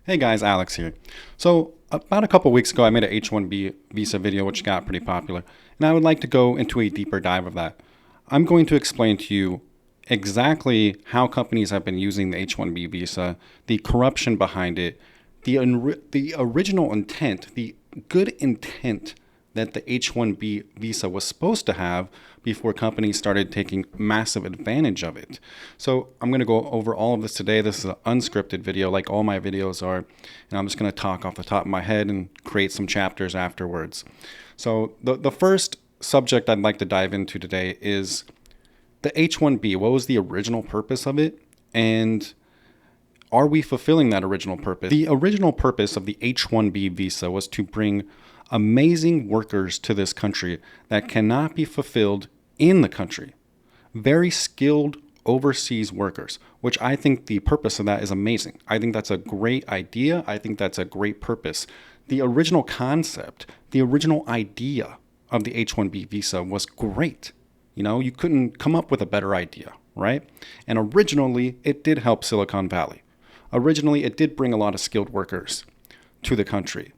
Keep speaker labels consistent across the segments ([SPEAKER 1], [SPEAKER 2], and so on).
[SPEAKER 1] Hey guys, Alex here. So about a couple weeks ago, I made a H-1B visa video, which got pretty popular, and I would like to go into a deeper dive of that. I'm going to explain to you exactly how companies have been using the H-1B visa, the corruption behind it, the original intent, the good intent that the H-1B visa was supposed to have before companies started taking massive advantage of it. So I'm going to go over all of this today. This is an unscripted video like all my videos are, and I'm just going to talk off the top of my head and create some chapters afterwards. So the first subject I'd like to dive into today is the H-1B. What was the original purpose of it? And are we fulfilling that original purpose? The original purpose of the H-1B visa was to bring amazing workers to this country that cannot be fulfilled in the country. Very skilled overseas workers, which I think the purpose of that is amazing. I think that's a great idea. I think that's a great purpose. The original concept, the original idea of the H-1B visa was great. You couldn't come up with a better idea, right? And originally, it did help Silicon Valley. Originally, it did bring a lot of skilled workers to the country.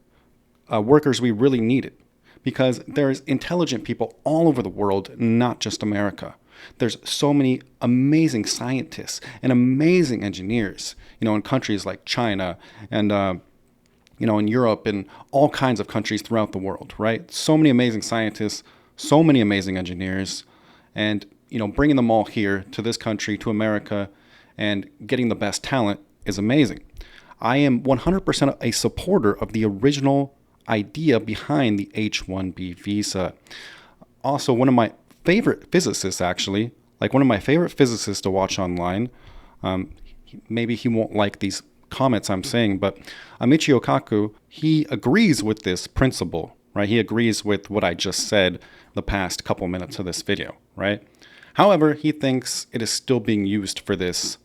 [SPEAKER 1] Workers we really needed, because there's intelligent people all over the world, not just America. There's so many amazing scientists and amazing engineers, in countries like China and, in Europe and all kinds of countries throughout the world, right? So many amazing scientists, so many amazing engineers, and, bringing them all here to this country, to America, and getting the best talent is amazing. I am 100% a supporter of the original idea behind the H-1B visa. Also, one of my favorite physicists, actually, one of my favorite physicists to watch online, maybe he won't like these comments I'm saying, but Michio Kaku, he agrees with this principle, right? He agrees with what I just said the past couple minutes of this video, right? However, he thinks it is still being used for this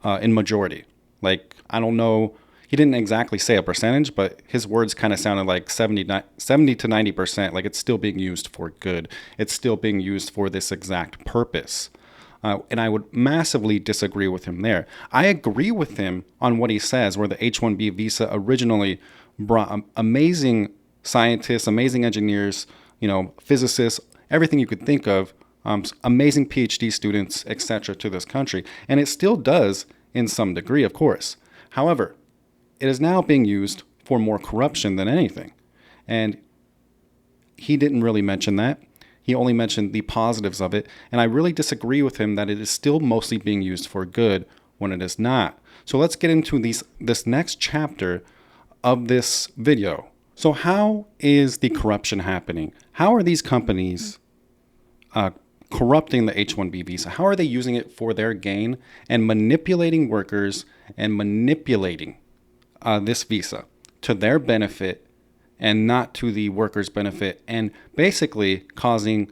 [SPEAKER 1] in majority. I don't know, he didn't exactly say a percentage, but his words kind of sounded like 70 to 90%, like it's still being used for good. It's still being used for this exact purpose. And I would massively disagree with him there. I agree with him on what he says, where the H-1B visa originally brought amazing scientists, amazing engineers, physicists, everything you could think of, amazing PhD students, etc. to this country. And it still does in some degree, of course. However, it is now being used for more corruption than anything. And he didn't really mention that. He only mentioned the positives of it. And I really disagree with him that it is still mostly being used for good when it is not. So let's get into this next chapter of this video. So how is the corruption happening? How are these companies corrupting the H-1B visa? How are they using it for their gain and manipulating workers and manipulating this visa to their benefit and not to the workers' benefit, and basically causing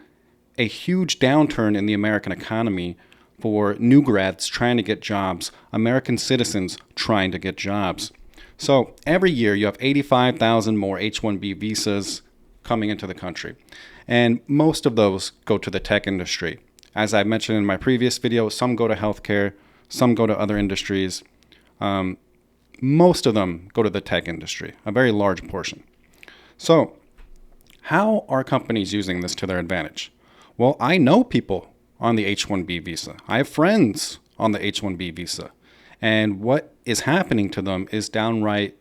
[SPEAKER 1] a huge downturn in the American economy for new grads trying to get jobs, American citizens trying to get jobs. So every year you have 85,000 more H-1B visas coming into the country, and most of those go to the tech industry. As I mentioned in my previous video, some go to healthcare, some go to other industries. Most of them go to the tech industry, a very large portion. So how are companies using this to their advantage? Well, I know people on the H-1B visa. I have friends on the H-1B visa. And what is happening to them is downright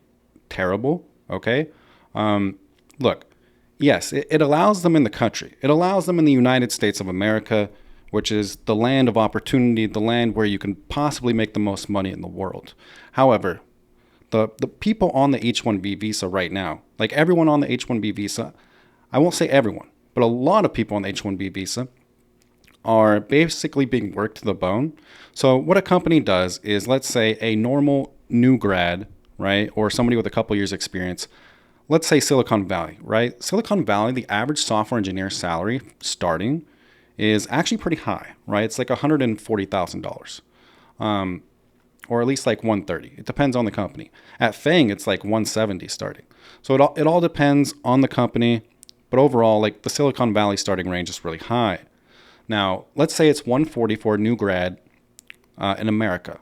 [SPEAKER 1] terrible, okay? Look, yes, it allows them in the country. It allows them in the United States of America, which is the land of opportunity, the land where you can possibly make the most money in the world. However, the people on the H-1B visa right now, like everyone on the H-1B visa, I won't say everyone, but a lot of people on the H-1B visa are basically being worked to the bone. So what a company does is, let's say a normal new grad, right, or somebody with a couple years experience, let's say Silicon Valley, right? Silicon Valley, the average software engineer salary starting is actually pretty high, right? It's like $140,000. Or at least like 130. It depends on the company. At FANG, it's like 170 starting. So it all depends on the company, but overall, like the Silicon Valley starting range is really high. Now, let's say it's 140 for a new grad in America.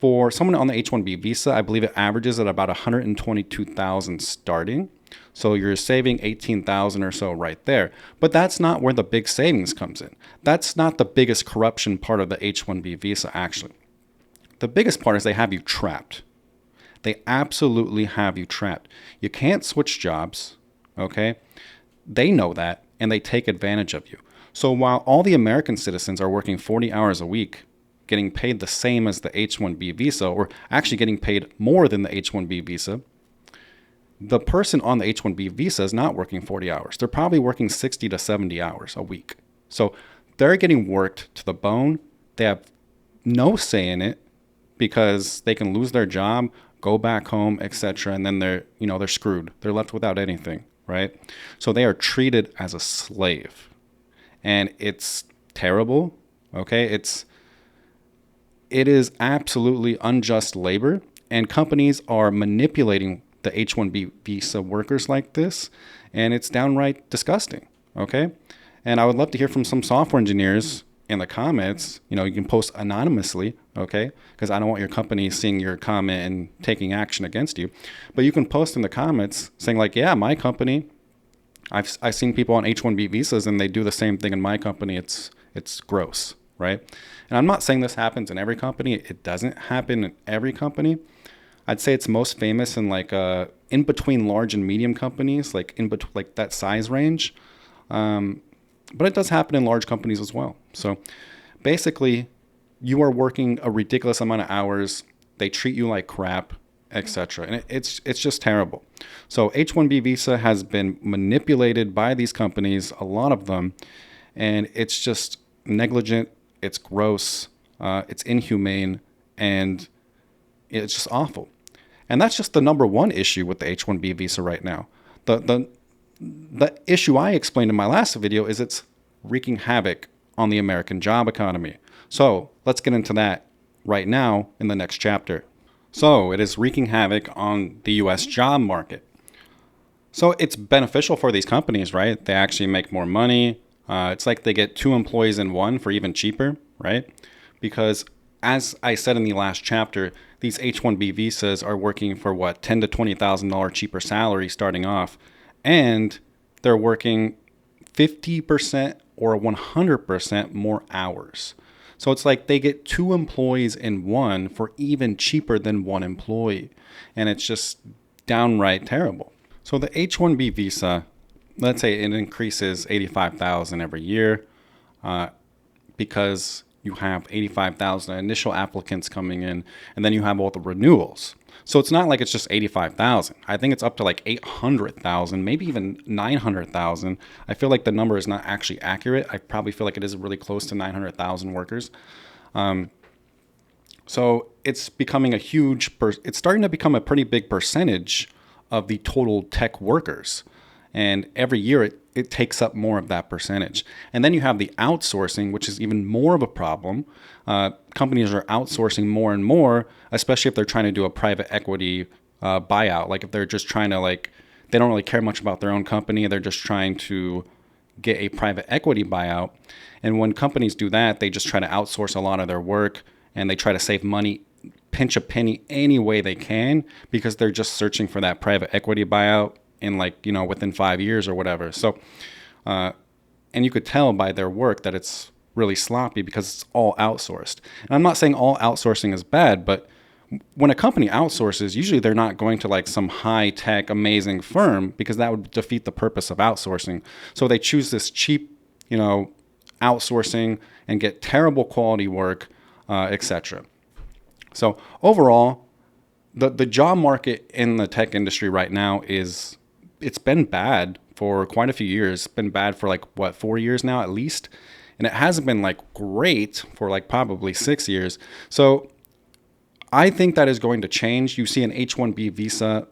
[SPEAKER 1] For someone on the H-1B visa, I believe it averages at about 122,000 starting. So you're saving 18,000 or so right there. But that's not where the big savings comes in. That's not the biggest corruption part of the H-1B visa, actually. The biggest part is they have you trapped. They absolutely have you trapped. You can't switch jobs, okay? They know that, and they take advantage of you. So while all the American citizens are working 40 hours a week, getting paid the same as the H-1B visa, or actually getting paid more than the H-1B visa, the person on the H-1B visa is not working 40 hours. They're probably working 60 to 70 hours a week. So they're getting worked to the bone. They have no say in it because they can lose their job, go back home, etc., and then they're screwed. They're left without anything, right? So they are treated as a slave. And it's terrible, okay? It is absolutely unjust labor, and companies are manipulating the H-1B visa workers like this, and it's downright disgusting, okay? And I would love to hear from some software engineers in the comments. You can post anonymously, okay? Because I don't want your company seeing your comment and taking action against you. But you can post in the comments saying like, yeah, my company, I've seen people on H-1B visas and they do the same thing in my company. It's gross, right? And I'm not saying this happens in every company. It doesn't happen in every company. I'd say it's most famous in like in between large and medium companies, like in between like that size range. But it does happen in large companies as well. So basically, you are working a ridiculous amount of hours. They treat you like crap, etc. And it's just terrible. So H-1B visa has been manipulated by these companies, a lot of them, and it's just negligent. It's gross, it's inhumane, and it's just awful. And that's just the number one issue with the H-1B visa right now. The issue I explained in my last video is it's wreaking havoc on the American job economy. So let's get into that right now in the next chapter. So it is wreaking havoc on the US job market. So it's beneficial for these companies, right? They actually make more money. It's like they get 2 employees in one for even cheaper, right? Because as I said in the last chapter, these H-1B visas are working for what, $10,000 to $20,000 cheaper salary starting off, and they're working 50% or 100% more hours. So it's like they get 2 employees in one for even cheaper than 1 employee, and it's just downright terrible. So the H-1B visa, let's say it increases 85,000 every year because you have 85,000 initial applicants coming in, and then you have all the renewals. So it's not like it's just 85,000. I think it's up to like 800,000, maybe even 900,000. I feel like the number is not actually accurate. I probably feel like it is really close to 900,000 workers. So it's becoming it's starting to become a pretty big percentage of the total tech workers. And every year it takes up more of that percentage. And then you have the outsourcing, which is even more of a problem. Companies are outsourcing more and more, especially if they're trying to do a private equity buyout. Like if they're just trying to they don't really care much about their own company. They're just trying to get a private equity buyout. And when companies do that, they just try to outsource a lot of their work and they try to save money, pinch a penny any way they can because they're just searching for that private equity buyout in within 5 years or whatever. So, and you could tell by their work that it's really sloppy because it's all outsourced. And I'm not saying all outsourcing is bad, but when a company outsources, usually they're not going to some high tech, amazing firm because that would defeat the purpose of outsourcing. So they choose this cheap, outsourcing and get terrible quality work, etc. So overall, the job market in the tech industry right now it's been bad for quite a few years. It's been bad for 4 years now at least. And it hasn't been great for probably 6 years. So I think that is going to change. You see an H-1B visa,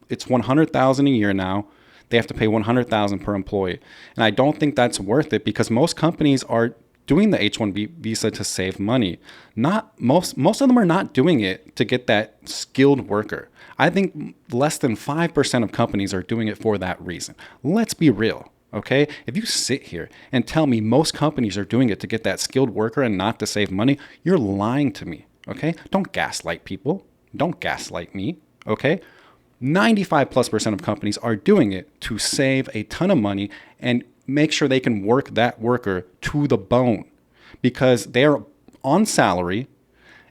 [SPEAKER 1] it's $100,000 a year now. They have to pay $100,000 per employee. And I don't think that's worth it because most companies are doing the H-1B visa to save money. Not most of them are not doing it to get that skilled worker. I think less than 5% of companies are doing it for that reason. Let's be real, okay? If you sit here and tell me most companies are doing it to get that skilled worker and not to save money, you're lying to me, Okay? Don't gaslight people. Don't gaslight me. Okay? 95+% of companies are doing it to save a ton of money and make sure they can work that worker to the bone because they're on salary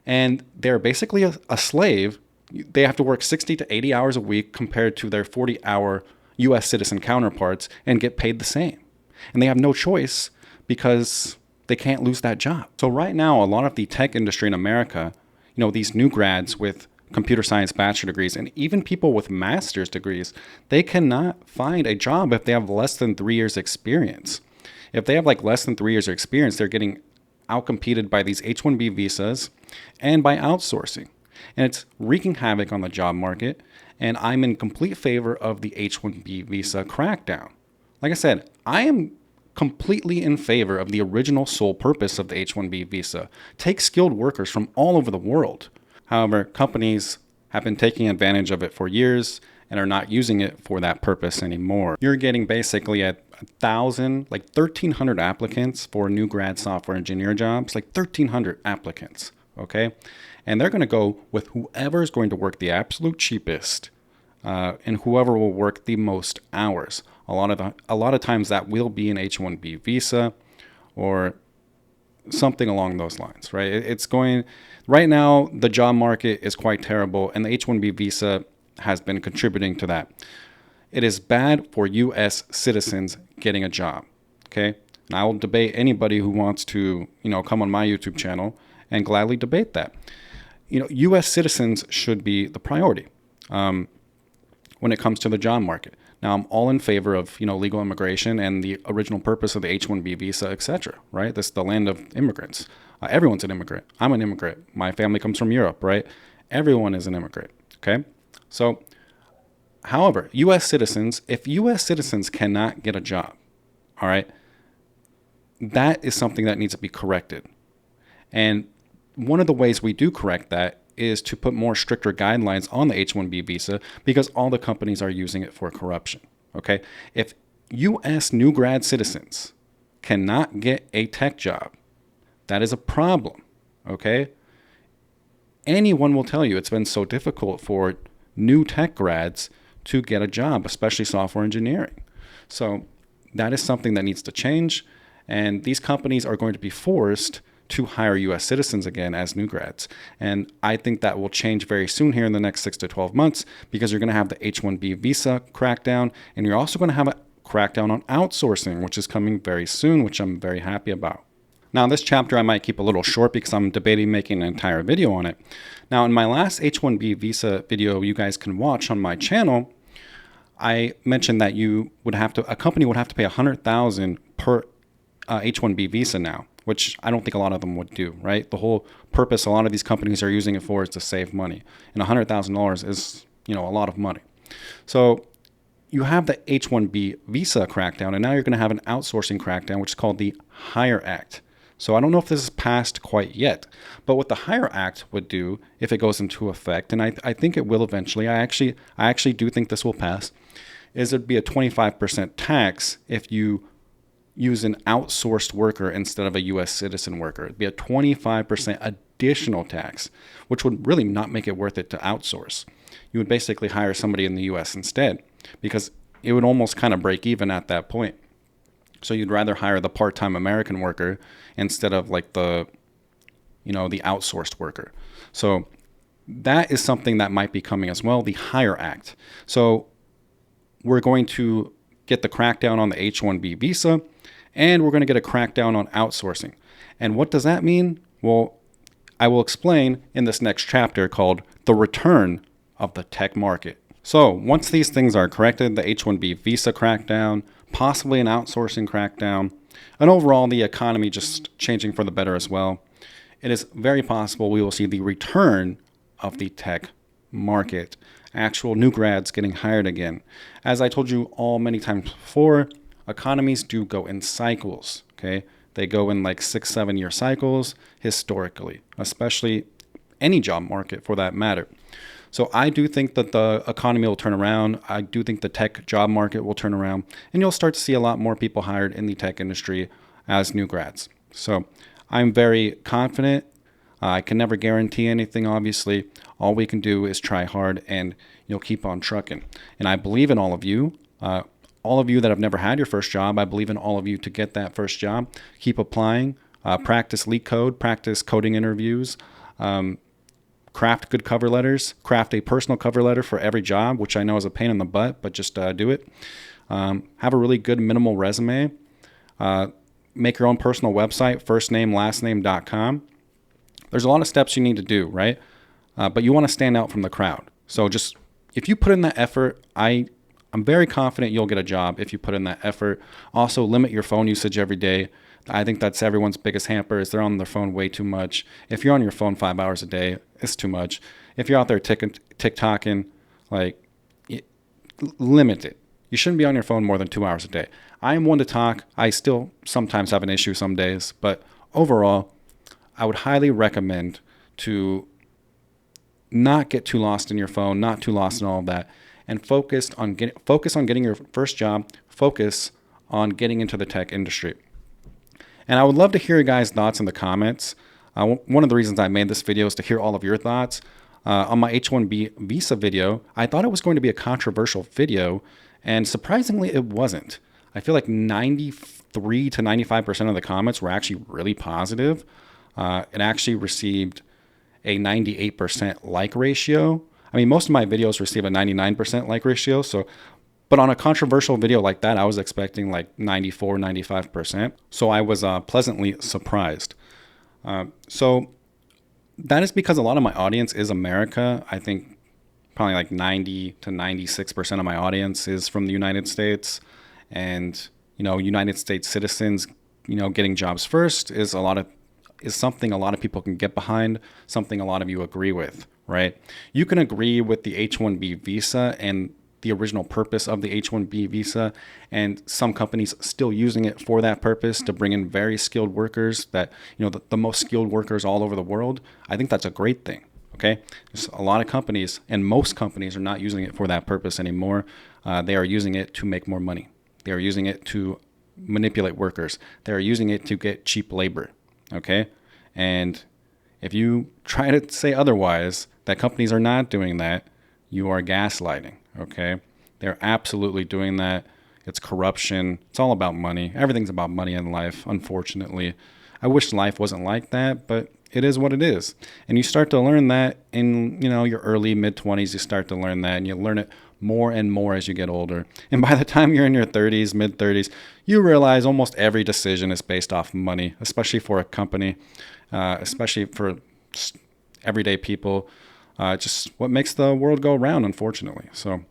[SPEAKER 1] and they're basically a slave. They have to work 60 to 80 hours a week compared to their 40-hour US citizen counterparts and get paid the same. And they have no choice because they can't lose that job. So right now, a lot of the tech industry in America, these new grads with computer science bachelor degrees and even people with master's degrees, they cannot find a job if they have less than 3 years experience. If they have less than 3 years of experience, they're getting outcompeted by these H-1B visas and by outsourcing. And it's wreaking havoc on the job market. And I'm in complete favor of the H-1B visa crackdown. Like I said, I am completely in favor of the original sole purpose of the H-1B visa. Take skilled workers from all over the world. However, companies have been taking advantage of it for years and are not using it for that purpose anymore. You're getting basically at 1,300 applicants for new grad software engineer jobs, 1,300 applicants, okay? And they're going to go with whoever is going to work the absolute cheapest and whoever will work the most hours. A lot of times that will be an H-1B visa or something along those lines, right? Right now, the job market is quite terrible, and the H-1B visa has been contributing to that. It is bad for U.S. citizens getting a job, okay? And I will debate anybody who wants to, come on my YouTube channel and gladly debate that. U.S. citizens should be the priority when it comes to the job market. Now, I'm all in favor of, legal immigration and the original purpose of the H-1B visa, etc., right? This is the land of immigrants. Everyone's an immigrant. I'm an immigrant. My family comes from Europe, right? Everyone is an immigrant, okay? So, however, if U.S. citizens cannot get a job, all right, that is something that needs to be corrected. And one of the ways we do correct that is to put more stricter guidelines on the H-1B visa because all the companies are using it for corruption, okay? If U.S. new grad citizens cannot get a tech job, that is a problem, okay? Anyone will tell you it's been so difficult for new tech grads to get a job, especially software engineering. So that is something that needs to change, and these companies are going to be forced to hire U.S. citizens again as new grads. And I think that will change very soon here in the next 6 to 12 months because you're going to have the H-1B visa crackdown, and you're also going to have a crackdown on outsourcing, which is coming very soon, which I'm very happy about. Now, this chapter I might keep a little short because I'm debating making an entire video on it. Now, in my last H-1B visa video you guys can watch on my channel, I mentioned that a company would have to pay $100,000 per H-1B visa now, which I don't think a lot of them would do, right? The whole purpose a lot of these companies are using it for is to save money. And $100,000 is, a lot of money. So you have the H-1B visa crackdown, and now you're going to have an outsourcing crackdown, which is called the Hire Act. So I don't know if this is passed quite yet, but what the Hire Act would do if it goes into effect, and I think it will eventually, I actually do think this will pass, is it'd be a 25% tax if you use an outsourced worker instead of a U.S. citizen worker. It'd be a 25% additional tax, which would really not make it worth it to outsource. You would basically hire somebody in the U.S. instead because it would almost kind of break even at that point. So you'd rather hire the part-time American worker instead of the outsourced worker. So that is something that might be coming as well, the Hire Act. So we're going to get the crackdown on the H-1B visa, and we're going to get a crackdown on outsourcing. And what does that mean? Well, I will explain in this next chapter called The Return of the Tech Market. So once these things are corrected, the H-1B visa crackdown, possibly an outsourcing crackdown, and overall the economy just changing for the better as well, it is very possible we will see the return of the tech market, actual new grads getting hired again. As I told you all many times before, economies do go in cycles, okay? They go in 6-7 year cycles historically, especially any job market for that matter. So I do think that the economy will turn around. I do think the tech job market will turn around, and you'll start to see a lot more people hired in the tech industry as new grads. So I'm very confident. I can never guarantee anything, obviously. All we can do is try hard and keep on trucking. And I believe in all of you. All of you that have never had your first job, I believe in all of you to get that first job. Keep applying, practice leak code, practice coding interviews, craft good cover letters, craft a personal cover letter for every job, which I know is a pain in the butt, but just do it. Have a really good minimal resume. Make your own personal website, firstname, There's a lot of steps you need to do, right? But you want to stand out from the crowd. So just if you put in that effort, I'm very confident you'll get a job if you put in that effort. Also, limit your phone usage every day. I think that's everyone's biggest hamper is they're on their phone way too much. If you're on your phone 5 hours a day, it's too much. If you're out there TikToking, limit it. You shouldn't be on your phone more than 2 hours a day. I am one to talk. I still sometimes have an issue some days, but overall, I would highly recommend to not get too lost in your phone, not too lost in all of that, and focus on getting your first job, focus on getting into the tech industry. And I would love to hear your guys' thoughts in the comments. One of the reasons I made this video is to hear all of your thoughts. On my H-1B Visa video, I thought it was going to be a controversial video, and surprisingly, it wasn't. I feel like 93 to 95% of the comments were actually really positive. It actually received a 98% like ratio. I mean, most of my videos receive a 99% like ratio. But on a controversial video like that, I was expecting like 94, 95%. So I was pleasantly surprised. So that is because a lot of my audience is America. I think probably like 90 to 96% of my audience is from the United States. And, United States citizens, getting jobs first is something a lot of people can get behind, something a lot of you agree with, right? You can agree with the H-1B visa and the original purpose of the H-1B visa, and some companies still using it for that purpose to bring in very skilled workers that, the most skilled workers all over the world. I think that's a great thing, okay? There's a lot of companies, and most companies are not using it for that purpose anymore. They are using it to make more money. They are using it to manipulate workers. They are using it to get cheap labor, okay? And if you try to say otherwise, that companies are not doing that, you are gaslighting, okay? They're absolutely doing that. It's corruption. It's all about money. Everything's about money in life, unfortunately. I wish life wasn't like that, but it is what it is. And you start to learn that in, your early, mid-20s, you start to learn that, and you learn it more and more as you get older. And by the time you're in your 30s, mid-30s, you realize almost every decision is based off money, especially for a company, especially for everyday people. Just what makes the world go round, unfortunately. So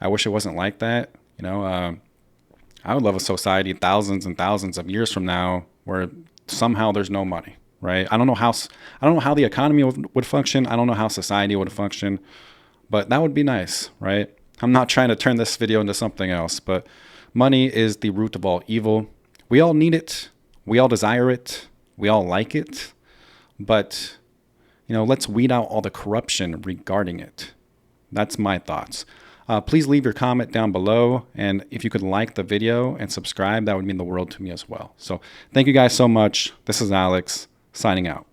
[SPEAKER 1] I wish it wasn't like that. I would love a society thousands and thousands of years from now where somehow there's no money, right? I don't know how the economy would function. I don't know how society would function, but that would be nice, right? I'm not trying to turn this video into something else, but money is the root of all evil. We all need it. We all desire it. We all like it. But, let's weed out all the corruption regarding it. That's my thoughts. Please leave your comment down below. And if you could like the video and subscribe, that would mean the world to me as well. So thank you guys so much. This is Alex signing out.